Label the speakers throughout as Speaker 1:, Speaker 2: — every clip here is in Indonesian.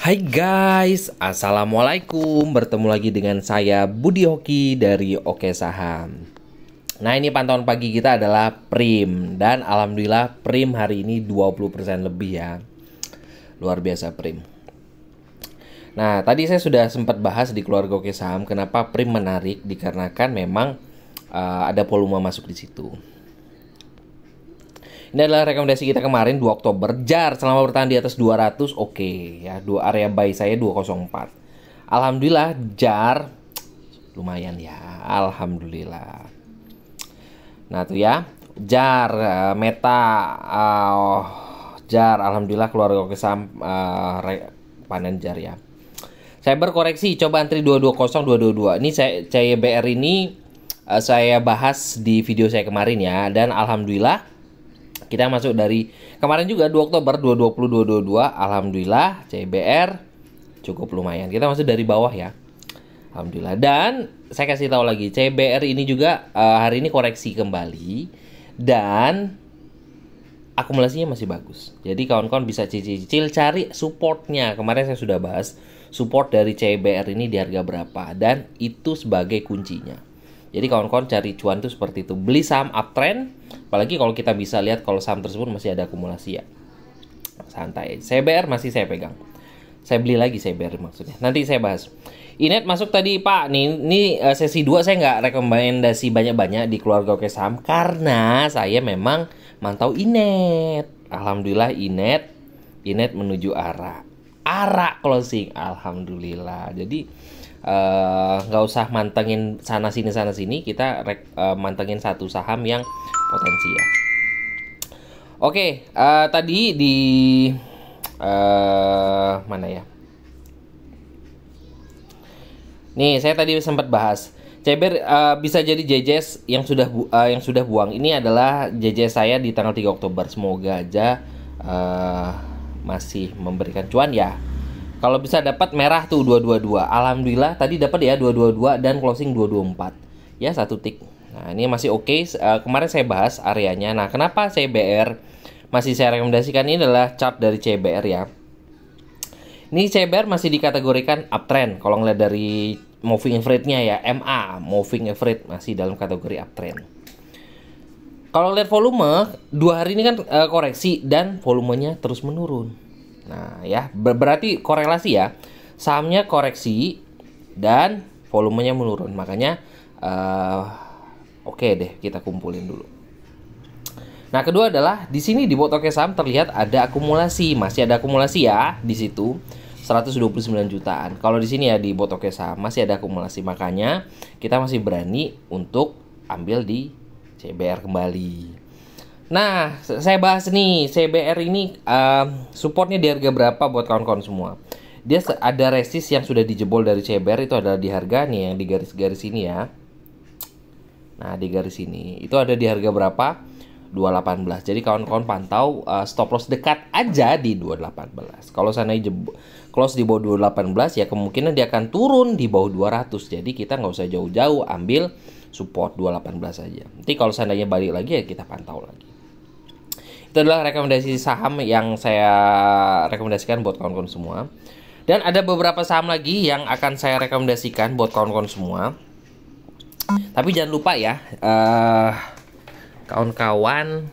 Speaker 1: Hai guys, assalamualaikum. Bertemu lagi dengan saya Budi Hoki dari Oke Saham. Nah, ini pantauan pagi kita adalah Prim. Dan alhamdulillah Prim hari ini 20% lebih ya. Luar biasa Prim. Nah, tadi saya sudah sempat bahas di keluarga Oke Saham kenapa Prim menarik, dikarenakan memang ada volume masuk di situ. Ini adalah rekomendasi kita kemarin 2 Oktober. JAR selama bertahan di atas 200 oke ya. Dua area buy saya 204. Alhamdulillah JAR lumayan ya. Alhamdulillah. Nah tuh ya, JAR Meta JAR alhamdulillah keluarga Oke Saham panen JAR ya. Saya berkoreksi coba antri 220 222. Ini CYBR ini saya bahas di video saya kemarin ya, dan alhamdulillah kita masuk dari kemarin juga 2 Oktober 220 222. Alhamdulillah CBR cukup lumayan. Kita masuk dari bawah ya. Alhamdulillah. Dan saya kasih tahu lagi, CBR ini juga hari ini koreksi kembali dan akumulasinya masih bagus. Jadi kawan-kawan bisa cicil cari supportnya. Kemarin saya sudah bahas support dari CBR ini di harga berapa, dan itu sebagai kuncinya. Jadi kawan-kawan cari cuan itu seperti itu. Beli saham uptrend, apalagi kalau kita bisa lihat kalau saham tersebut masih ada akumulasi ya. Santai. CBR masih saya pegang. Saya beli lagi CBR maksudnya. Nanti saya bahas. Inet masuk tadi Pak. Ini sesi 2 saya nggak rekomendasi banyak-banyak di keluarga Oke Saham karena saya memang mantau Inet. Alhamdulillah Inet menuju arah closing. Alhamdulillah. Jadi nggak usah mantengin sana sini, kita mantengin satu saham yang potensi ya. Oke, tadi di mana ya? Nih, saya tadi sempat bahas CBR bisa jadi JJS yang sudah buang. Ini adalah JJS saya di tanggal 3 Oktober. Semoga aja masih memberikan cuan ya. Kalau bisa dapat merah tuh 222. Alhamdulillah tadi dapat ya 222 dan closing 224. Ya, satu tik. Nah, ini masih oke. Kemarin saya bahas areanya. Nah, kenapa CBR masih saya rekomendasikan? Ini adalah chart dari CBR ya. Ini CBR masih dikategorikan uptrend. Kalau ngeliat dari moving average-nya ya, MA, moving average masih dalam kategori uptrend. Kalau lihat volume, 2 hari ini kan koreksi dan volumenya terus menurun. Nah ya, berarti korelasi ya, sahamnya koreksi dan volumenya menurun. Makanya oke deh, kita kumpulin dulu. Nah, kedua adalah di sini di bot Oke Saham terlihat ada akumulasi, masih ada akumulasi ya di situ 129 jutaan. Kalau di sini ya di bot Oke Saham masih ada akumulasi, makanya kita masih berani untuk ambil di CBR kembali. Nah, saya bahas nih CBR ini supportnya di harga berapa buat kawan-kawan semua. Dia ada resist yang sudah dijebol dari CBR, itu ada di harga nih yang di garis-garis ini ya. Nah, di garis ini itu ada di harga berapa? 218. Jadi kawan-kawan pantau stop loss dekat aja di 218. Kalau seandainya close di bawah 218 ya kemungkinan dia akan turun di bawah 200. Jadi kita nggak usah jauh-jauh, ambil support 218 aja. Nanti kalau seandainya balik lagi ya kita pantau lagi. Itu adalah rekomendasi saham yang saya rekomendasikan buat kawan-kawan semua. Dan ada beberapa saham lagi yang akan saya rekomendasikan buat kawan-kawan semua. Tapi jangan lupa ya, kawan-kawan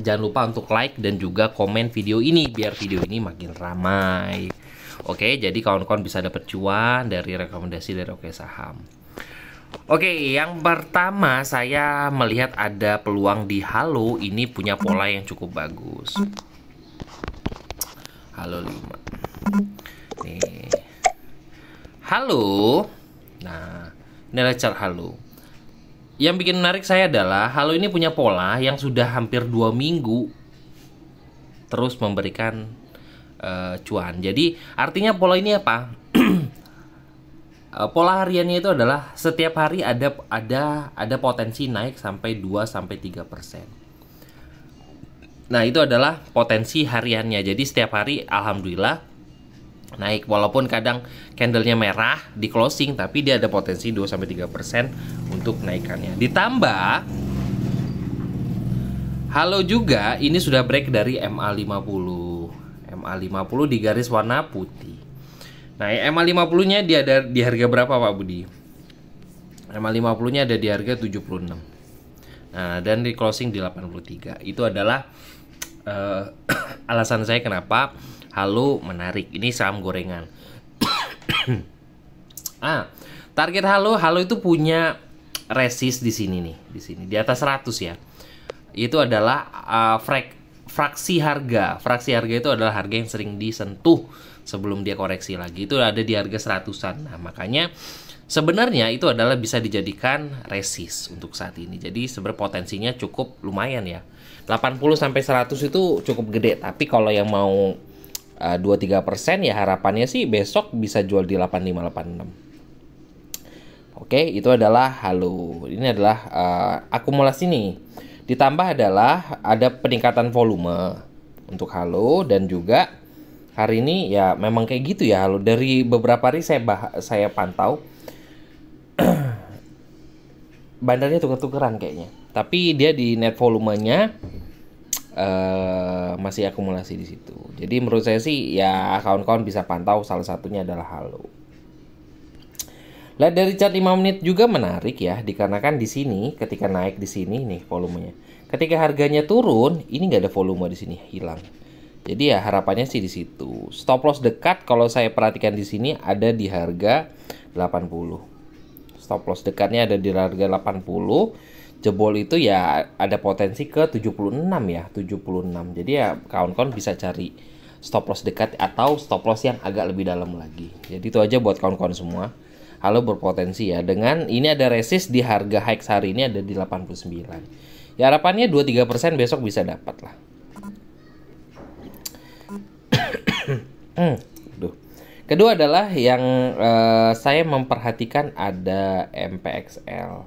Speaker 1: jangan lupa untuk like dan juga komen video ini biar video ini makin ramai. Oke, jadi kawan-kawan bisa dapat cuan dari rekomendasi dari Oke Saham. Oke, yang pertama saya melihat ada peluang di Halo. Ini punya pola yang cukup bagus. Halo 5. Nih. Halo. Nah, ini adalah chart Halo. Yang bikin menarik saya adalah Halo ini punya pola yang sudah hampir 2 minggu terus memberikan cuan. Jadi artinya pola ini apa? Pola hariannya itu adalah setiap hari ada potensi naik sampai 2-3%. Nah, itu adalah potensi hariannya. Jadi setiap hari alhamdulillah naik, walaupun kadang candlenya merah di closing, tapi dia ada potensi 2-3% untuk naikannya. Ditambah Halo juga ini sudah break dari MA50. MA50 di garis warna putih. Nah, MA50-nya dia ada di harga berapa Pak Budi? MA50-nya ada di harga 76. Nah, dan di closing di 83. Itu adalah alasan saya kenapa Halo menarik. Ini saham gorengan. Target Halo itu punya resist di sini nih, di atas 100 ya. Itu adalah fraksi harga. Fraksi harga itu adalah harga yang sering disentuh sebelum dia koreksi lagi. Itu ada di harga 100-an. Nah, makanya sebenarnya itu adalah bisa dijadikan resist untuk saat ini. Jadi sebenarnya potensinya cukup lumayan ya. 80 sampai 100 itu cukup gede, tapi kalau yang mau 2-3% ya harapannya sih besok bisa jual di 85-86. Oke, itu adalah Halo. Ini adalah akumulasi nih. Ditambah adalah ada peningkatan volume untuk Halo, dan juga hari ini ya memang kayak gitu ya Halo. Dari beberapa hari saya pantau bandarnya tuker-tukeran kayaknya. Tapi dia di net volumenya masih akumulasi di situ. Jadi menurut saya sih ya kawan-kawan bisa pantau, salah satunya adalah Halo. Lihat dari chart 5 menit juga menarik ya, dikarenakan di sini ketika naik di sini nih volumenya. Ketika harganya turun, ini nggak ada volume di sini, hilang. Jadi ya harapannya sih di situ. Stop loss dekat kalau saya perhatikan di sini ada di harga 80. Stop loss dekatnya ada di harga 80. Jebol itu ya ada potensi ke 76 ya, 76. Jadi ya kawan-kawan bisa cari stop loss dekat atau stop loss yang agak lebih dalam lagi. Jadi itu aja buat kawan-kawan semua. Halo berpotensi ya. Dengan ini ada resist di harga high hari ini ada di 89. Ya harapannya 2-3% besok bisa dapat lah. Kedua adalah yang saya memperhatikan ada MPXL.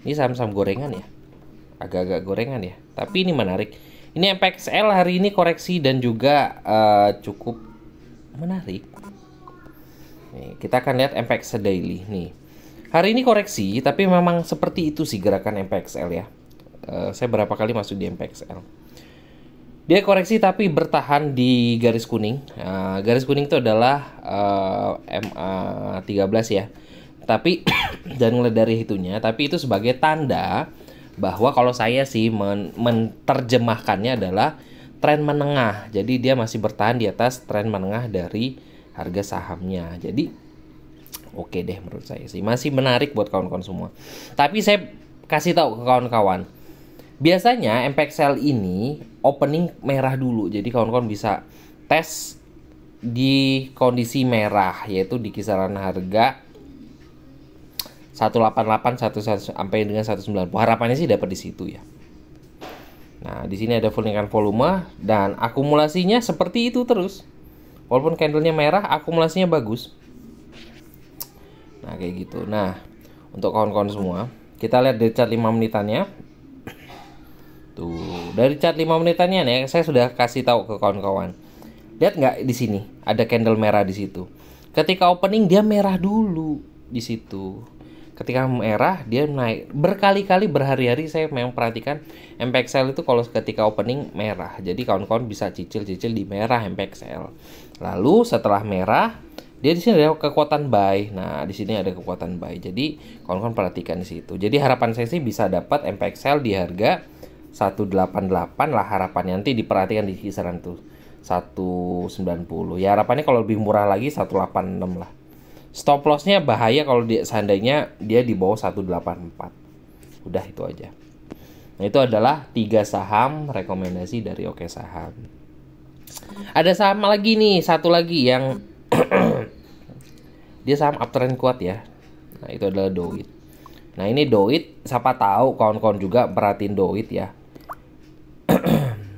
Speaker 1: Ini saham-saham gorengan ya. Agak-agak gorengan ya. Tapi ini menarik. Ini MPXL hari ini koreksi dan juga cukup menarik. Nih, kita akan lihat MPXL daily nih. Hari ini koreksi, tapi memang seperti itu sih gerakan MPXL ya. Saya berapa kali masuk di MPXL. Dia koreksi tapi bertahan di garis kuning. Garis kuning itu adalah MA13 ya. Tapi dan ngelihat dari itunya, tapi itu sebagai tanda bahwa kalau saya sih menerjemahkannya adalah tren menengah. Jadi dia masih bertahan di atas tren menengah dari harga sahamnya. Jadi oke deh menurut saya sih. Masih menarik buat kawan-kawan semua. Tapi saya kasih tahu ke kawan-kawan. Biasanya MPXL ini opening merah dulu. Jadi kawan-kawan bisa tes di kondisi merah, yaitu di kisaran harga 188 sampai dengan 190. Harapannya sih dapat di situ ya. Nah, di sini ada peningkatan volume dan akumulasinya seperti itu terus. Walaupun candlenya merah, akumulasinya bagus. Nah, kayak gitu. Nah, untuk kawan-kawan semua, kita lihat dari chart 5 menitannya. Tuh, dari chart 5 menitannya nih, saya sudah kasih tahu ke kawan-kawan. Lihat nggak di sini? Ada candle merah di situ. Ketika opening dia merah dulu di situ. Ketika merah dia naik. Berkali-kali berhari-hari saya memang perhatikan MPXL itu kalau ketika opening merah. Jadi kawan-kawan bisa cicil-cicil di merah MPXL. Lalu setelah merah dia di sini ada kekuatan buy. Nah, di sini ada kekuatan buy. Jadi kawan-kawan perhatikan di situ. Jadi harapan saya sih bisa dapat MPXL di harga 188 lah harapannya. Nanti diperhatikan di kisaran tuh 190. Ya harapannya kalau lebih murah lagi 186 lah. Stop lossnya bahaya kalau seandainya dia di bawah 184. Udah itu aja. Nah, itu adalah 3 saham rekomendasi dari Oke Saham. Ada saham lagi nih, satu lagi yang dia saham uptrend kuat ya. Nah, itu adalah Doit. Nah, ini Doit, siapa tahu kawan-kawan juga perhatiin Doit ya.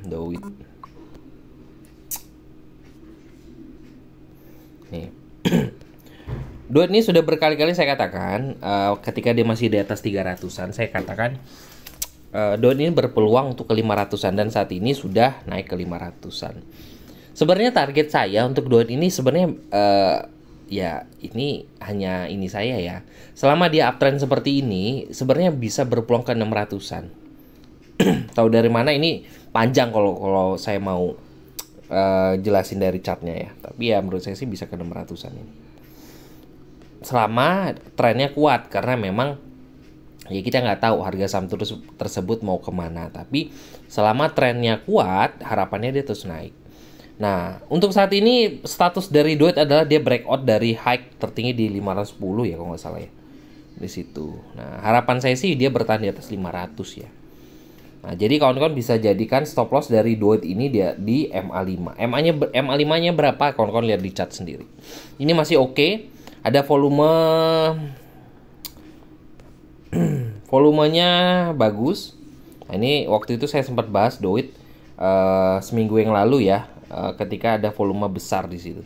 Speaker 1: Doit. Nih. Doit ini sudah berkali-kali saya katakan ketika dia masih di atas 300-an, saya katakan Doit ini berpeluang untuk ke 500-an dan saat ini sudah naik ke 500-an. Sebenarnya target saya untuk Doit ini sebenarnya ya ini hanya ini saya ya. Selama dia uptrend seperti ini, sebenarnya bisa berpeluang ke 600-an. Tahu dari mana ini panjang kalau saya mau jelasin dari chartnya ya. Tapi ya menurut saya sih bisa ke 600-an ini. Selama trennya kuat, karena memang ya kita nggak tahu harga saham tersebut mau kemana. Tapi selama trennya kuat, harapannya dia terus naik. Nah, untuk saat ini status dari Doit adalah dia breakout dari high tertinggi di 510 ya kalau nggak salah ya. Di situ. Nah, harapan saya sih dia bertahan di atas 500 ya. Nah, jadi kawan-kawan bisa jadikan stop loss dari Doit ini dia di MA5. MA5-nya berapa? Kawan-kawan lihat di chart sendiri. Ini masih oke. Ada volumenya bagus. Nah, ini waktu itu saya sempat bahas Doit seminggu yang lalu ya, ketika ada volume besar di situ.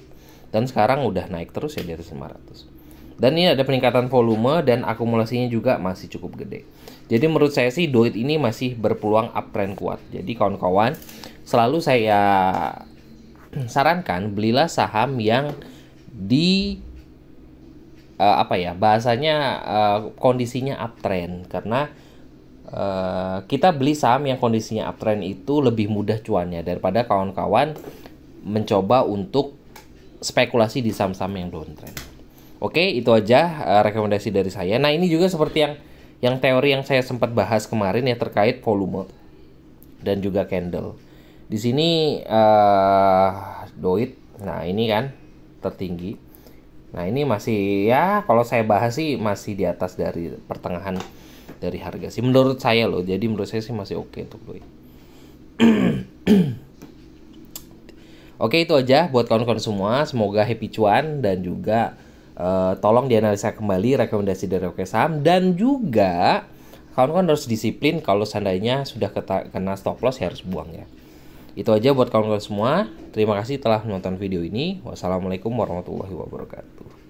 Speaker 1: Dan sekarang udah naik terus ya di atas 500. Dan ini ada peningkatan volume dan akumulasinya juga masih cukup gede. Jadi menurut saya sih Doit ini masih berpeluang uptrend kuat. Jadi kawan-kawan, selalu saya sarankan belilah saham yang di bahasanya kondisinya uptrend, karena kita beli saham yang kondisinya uptrend itu lebih mudah cuannya daripada kawan-kawan mencoba untuk spekulasi di saham-saham yang downtrend. Oke, itu aja rekomendasi dari saya. Nah, ini juga seperti yang teori yang saya sempat bahas kemarin ya, terkait volume dan juga candle. Di sini Doit, nah ini kan tertinggi. Nah, ini masih ya kalau saya bahas sih masih di atas dari pertengahan dari harga sih menurut saya loh. Jadi menurut saya sih masih oke untuk Doit. Oke, itu aja buat kawan-kawan semua. Semoga happy cuan dan juga tolong dianalisa kembali rekomendasi dari Oke Saham, dan juga kawan-kawan harus disiplin kalau seandainya sudah kena stop loss ya harus buang ya. Itu aja buat kawan-kawan semua. Terima kasih telah menonton video ini. Wassalamualaikum warahmatullahi wabarakatuh.